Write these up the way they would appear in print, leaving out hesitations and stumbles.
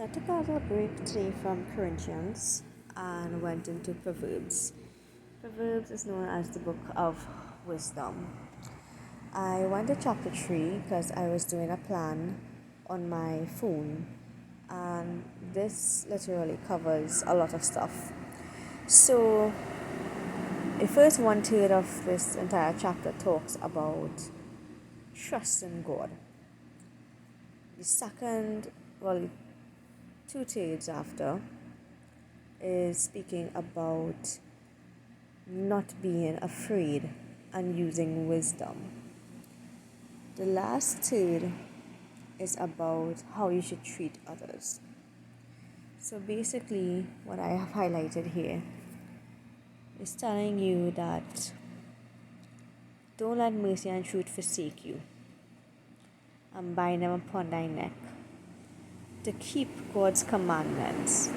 I took a little break today from Corinthians and went into Proverbs. Proverbs is known as the book of wisdom. I went to chapter 3 because I was doing a plan on my phone, and this literally covers a lot of stuff. So, the first one third of this entire chapter talks about trust in God. The second, well, two thirds after is speaking about not being afraid and using wisdom. The last third is about how you should treat others. So basically, what I have highlighted here is telling you that don't let mercy and truth forsake you, and bind them upon thy neck, to keep God's commandments.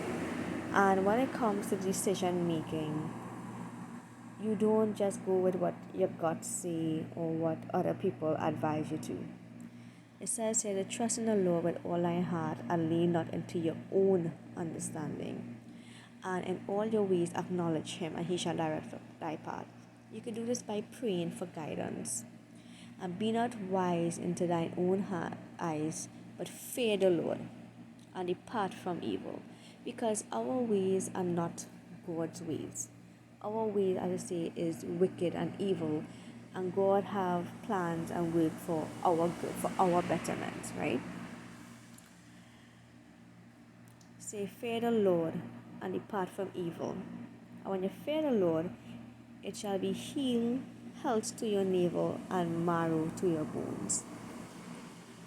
And when it comes to decision making, you don't just go with what your gut say or what other people advise you to. It says here to trust in the Lord with all thy heart and lean not into your own understanding. And in all your ways acknowledge him, and he shall direct thy path. You can do this by praying for guidance. And be not wise into thine own eyes, but fear the Lord, and depart from evil. Because our ways are not God's ways. Our ways, as I say, is wicked and evil, and God have plans and work for our good, for our betterment, right? Say, fear the Lord and depart from evil. And when you fear the Lord, it shall be health to your navel and marrow to your bones.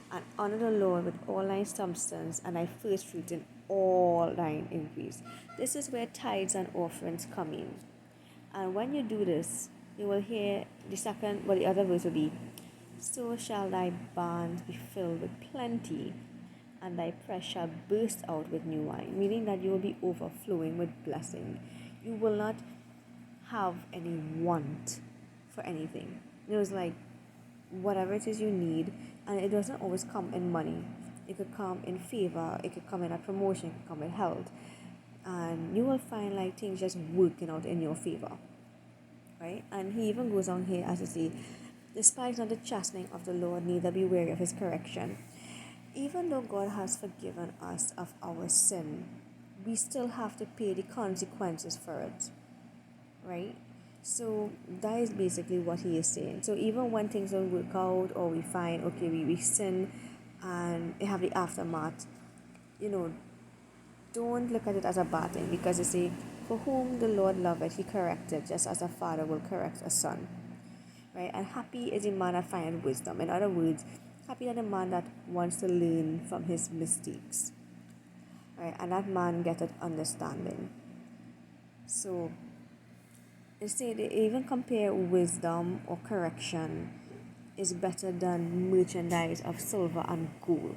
And honor the Lord with all thy substance and thy first fruit in all thine increase. This is where tithes and offerings come in. And when you do this, you will hear the other verse will be, so shall thy barns be filled with plenty, and thy press shall burst out with new wine, meaning that you will be overflowing with blessing. You will not have any want for anything. It was like whatever it is you need, and it doesn't always come in money. It could come in favor, it could come in a promotion, it could come in health, and you will find like things just working out in your favor, right? And he even goes on here as to say, despise not the chastening of the Lord, neither be weary of his correction. Even though God has forgiven us of our sin, we still have to pay the consequences for it, right? So that is basically what he is saying. So even when things don't work out, or we find, okay, we sin and it have the aftermath, you know, don't look at it as a bad thing, because you see, for whom the Lord loveth, he corrected, just as a father will correct a son, right? And happy is the man that findeth wisdom. In other words, happy is the man that wants to learn from his mistakes, right? And that man getteth understanding. So they say they even compare wisdom or correction is better than merchandise of silver and gold,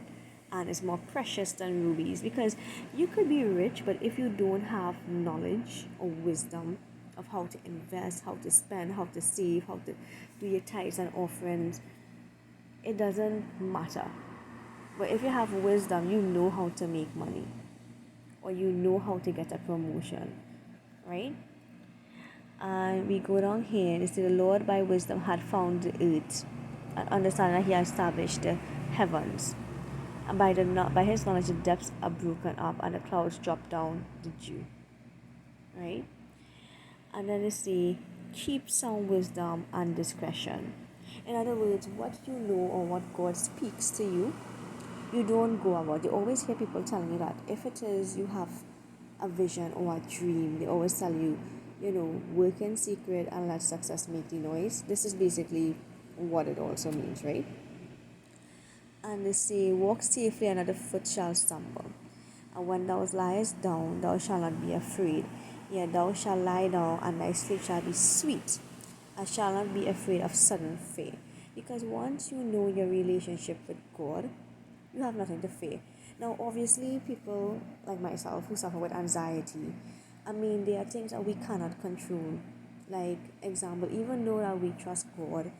and is more precious than rubies, because you could be rich, but if you don't have knowledge or wisdom of how to invest, how to spend, how to save, how to do your tithes and offerings, it doesn't matter. But if you have wisdom, you know how to make money, or you know how to get a promotion, right? And we go down here and see the Lord by wisdom had found the earth, and understand that he had established the heavens. And by his knowledge the depths are broken up, and the clouds drop down the dew. Right? And then they say, keep sound wisdom and discretion. In other words, what you know or what God speaks to you, you don't go about. You always hear people telling you that if it is you have a vision or a dream, they always tell you, work in secret and let success make the noise. This is basically what it also means, right? And they say, walk safely, and the foot shall stumble. And when thou liest down, thou shalt not be afraid. Yet thou shalt lie down, and thy sleep shall be sweet, and shall not be afraid of sudden fear. Because once you know your relationship with God, you have nothing to fear. Now, obviously, people like myself who suffer with anxiety, there are things that we cannot control. Like, example, even though that we trust God,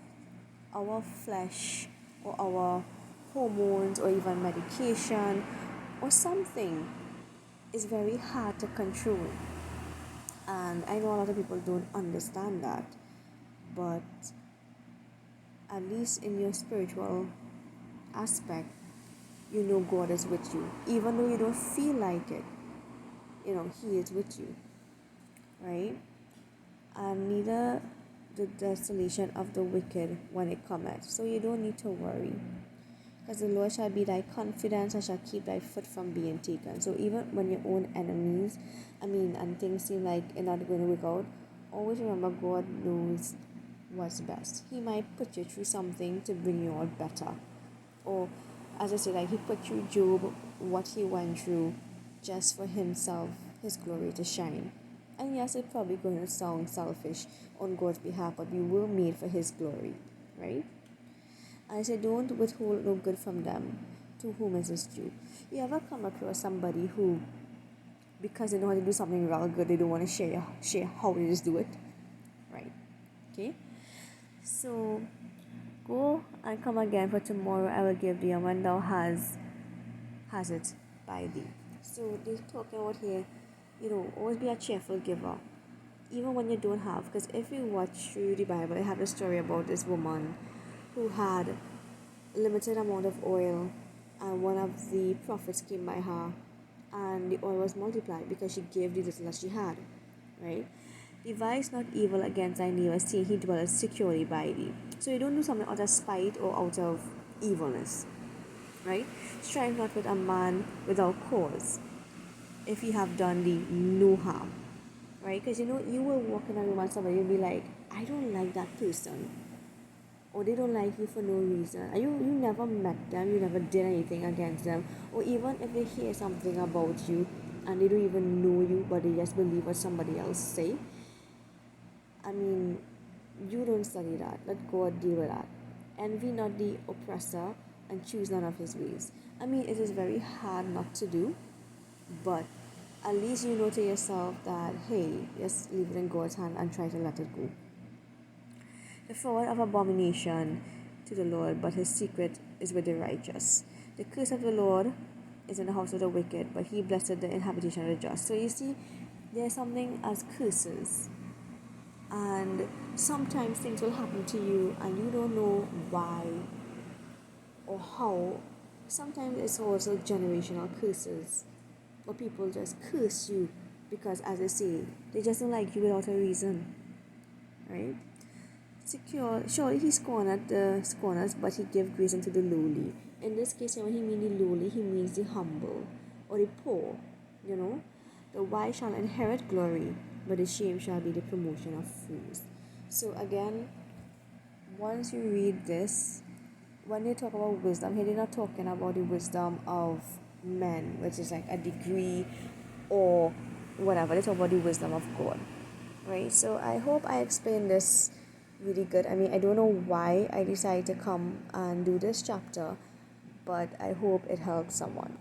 our flesh or our hormones or even medication or something is very hard to control. And I know a lot of people don't understand that, but at least in your spiritual aspect, you know God is with you. Even though you don't feel like it, He is with you, right? And neither the desolation of the wicked when it cometh. So you don't need to worry. Because the Lord shall be thy confidence and shall keep thy foot from being taken. So even when your own enemies, and things seem like it's not going to work out, always remember God knows what's best. He might put you through something to bring you out better. Or, as I said, like He put through Job, what he went through, just for himself, his glory to shine. And yes, it's probably going to sound selfish on God's behalf, but we were made for His glory, right? I say, don't withhold no good from them to whom is this due. You ever come across somebody who, because they know how to do something real good, they don't want to share how they just do it, right? Okay. So go and come again, for tomorrow I will give thee, and when thou has it by thee. So they're talking about here, always be a cheerful giver, even when you don't have. Because if you watch through the Bible, I have a story about this woman who had limited amount of oil, and one of the prophets came by her, and the oil was multiplied because she gave the little that she had, right? Devise not evil against thy neighbor, seeing he dwelleth securely by thee. So you don't do something out of spite or out of evilness, right? Strive not with a man without cause, if you have done thee no harm, right? Because you will walk in a room and somebody will be like, I don't like that person, or they don't like you for no reason, and you never met them, you never did anything against them, or even if they hear something about you and they don't even know you, but they just believe what somebody else say. I mean, you don't study that. Let God deal with that. Envy not the oppressor, and choose none of his ways. It is very hard not to do, but at least you know to yourself that, hey, just leave it in God's hand and try to let it go. The forward of abomination to the Lord, but his secret is with the righteous. The curse of the Lord is in the house of the wicked, but he blessed the inhabitation of the just. So you see, there's something as curses, and sometimes things will happen to you and you don't know why or how. Sometimes it's also generational curses, or people just curse you because, as I say, they just don't like you without a reason, right? Secure, surely he scorneth the scorners, but he give grace unto the lowly. In this case, when he means the lowly, he means the humble or the poor. The wise shall inherit glory, but the shame shall be the promotion of fools. So again, once you read this, when they talk about wisdom, here they're not talking about the wisdom of men, which is like a degree or whatever. They talk about the wisdom of God, right? So I hope I explained this really good. I don't know why I decided to come and do this chapter, but I hope it helps someone.